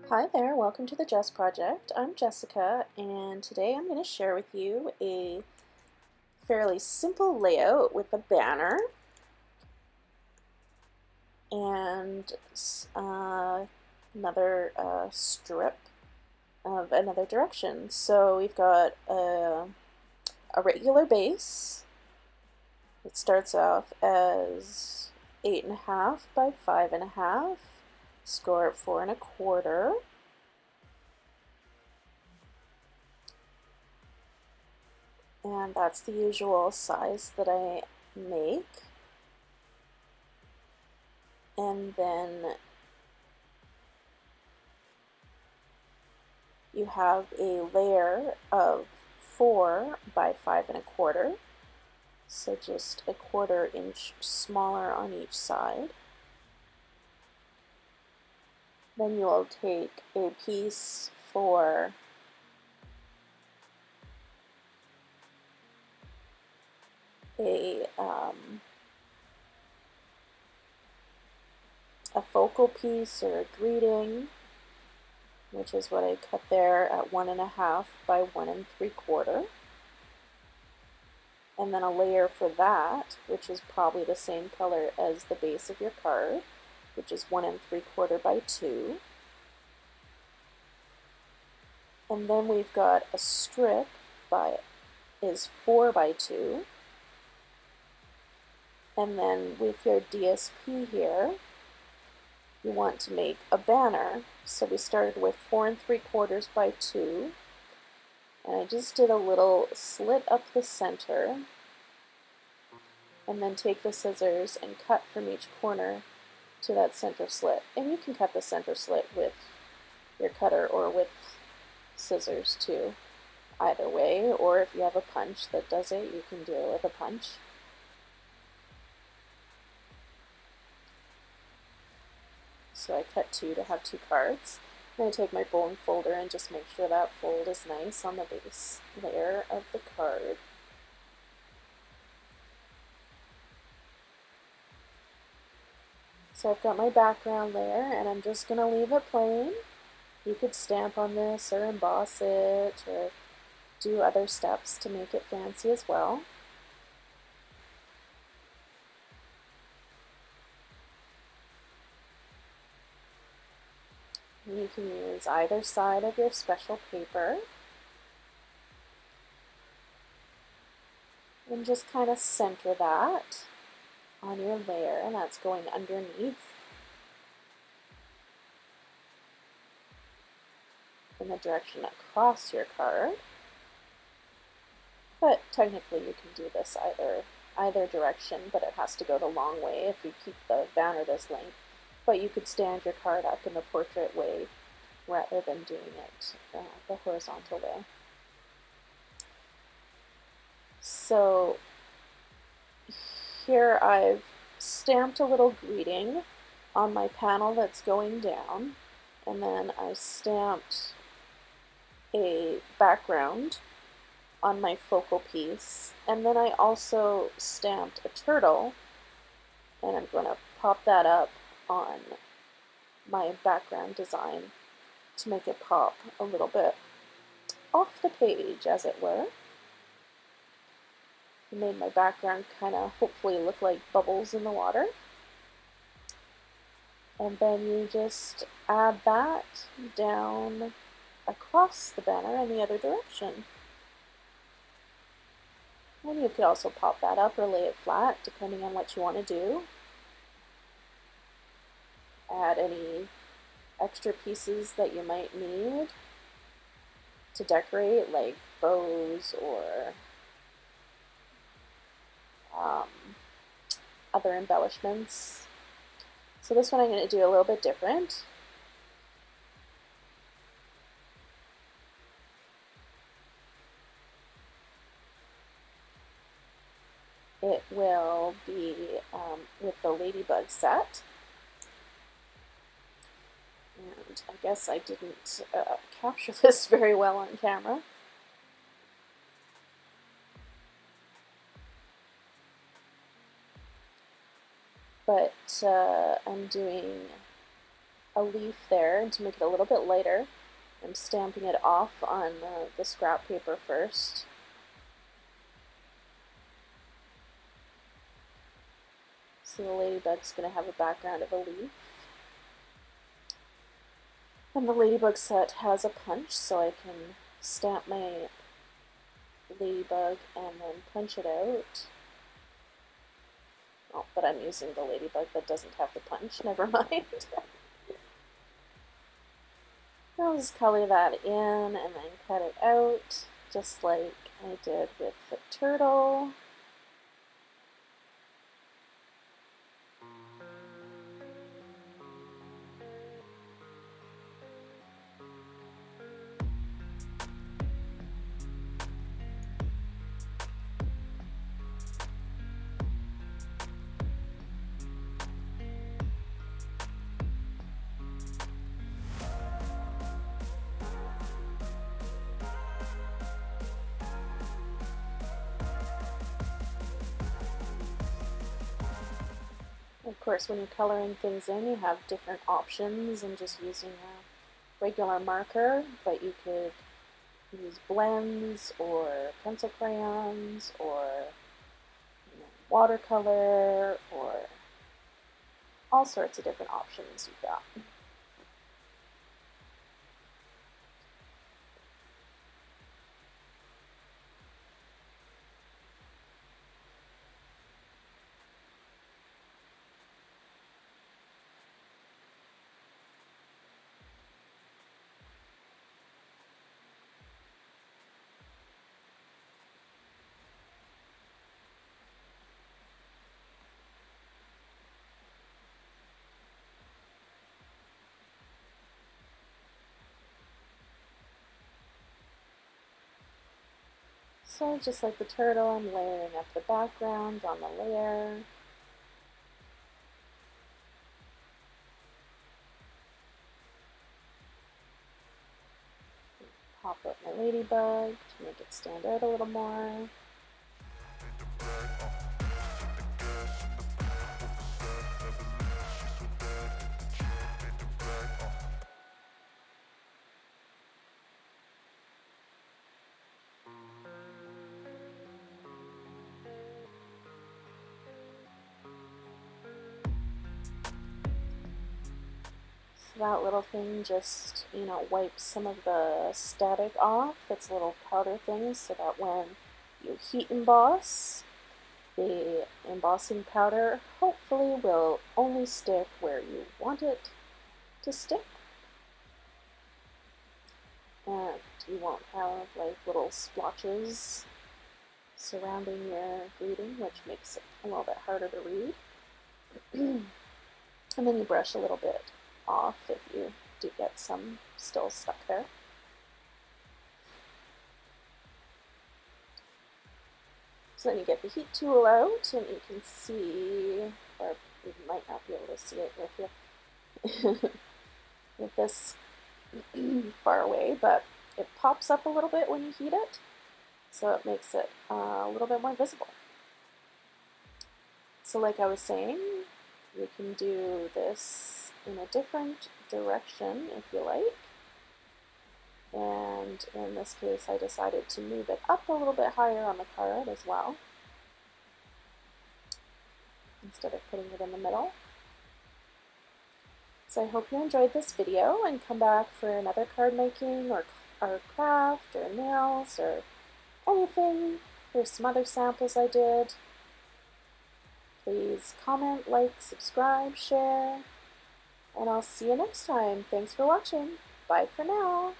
Hi there, welcome to the Jess Project. I'm Jessica, and today I'm going to share with you a fairly simple layout with a banner and another strip of another direction. So we've got a regular base. It starts off as 8.5 by 5.5, score at 4.25. And that's the usual size that I make. And then you have a layer of 4 by 5.25, so just a 1/4 inch smaller on each side. Then you'll take a piece for a focal piece or a greeting, which is what I cut there at 1.5 by 1 3/4. And then a layer for that, which is probably the same color as the base of your card, which is 1 3/4 by 2. And then we've got a strip is 4 by 2. And then with your DSP here, you want to make a banner. So we started with 4 3/4 by 2. And I just did a little slit up the center. And then take the scissors and cut from each corner to that center slit. And you can cut the center slit with your cutter or with scissors too, either way, or if you have a punch that does it, you can do it with a punch. So I cut 2 to have 2 cards. Then I take my bone folder and just make sure that fold is nice on the base layer of the card. So I've got my background layer, and I'm just going to leave it plain. You could stamp on this or emboss it or do other steps to make it fancy as well. And you can use either side of your special paper and just kind of center that on your layer, and that's going underneath in the direction across your card. But technically you can do this either direction, but it has to go the long way if you keep the banner this length. But you could stand your card up in the portrait way rather than doing it the horizontal way. So here I've stamped a little greeting on my panel that's going down, and then I stamped a background on my focal piece, and then I also stamped a turtle, and I'm going to pop that up on my background design to make it pop a little bit off the page, as it were. I made my background kind of hopefully look like bubbles in the water. And then you just add that down across the banner in the other direction. And you could also pop that up or lay it flat, depending on what you want to do. Add any extra pieces that you might need to decorate, like bows or other embellishments. So this one I'm going to do a little bit different. It will be with the ladybug set. And I guess I didn't capture this very well on camera. But I'm doing a leaf there, and to make it a little bit lighter, I'm stamping it off on the scrap paper first. So the ladybug's going to have a background of a leaf. And the ladybug set has a punch, so I can stamp my ladybug and then punch it out. Oh, but I'm using the ladybug that doesn't have the punch, never mind. I'll just color that in and then cut it out, just like I did with the turtle. Of course, when you're coloring things in, you have different options and just using a regular marker, but you could use blends or pencil crayons or watercolor or all sorts of different options you've got. So just like the turtle, I'm layering up the background on the layer. Pop up my ladybug to make it stand out a little more. That little thing just, wipes some of the static off. It's a little powder thing so that when you heat emboss, the embossing powder hopefully will only stick where you want it to stick. And you won't have like little splotches surrounding your greeting, which makes it a little bit harder to read. And then you brush a little bit off if you do get some still stuck there. So then you get the heat tool out and you can see, or you might not be able to see it with you with this far away, but it pops up a little bit when you heat it, so it makes it a little bit more visible. So like I was saying, you can do this in a different direction if you like. And in this case, I decided to move it up a little bit higher on the card as well, instead of putting it in the middle. So I hope you enjoyed this video and come back for another card making or craft or nails or anything. There's some other samples I did. Please comment, like, subscribe, share, and I'll see you next time. Thanks for watching. Bye for now.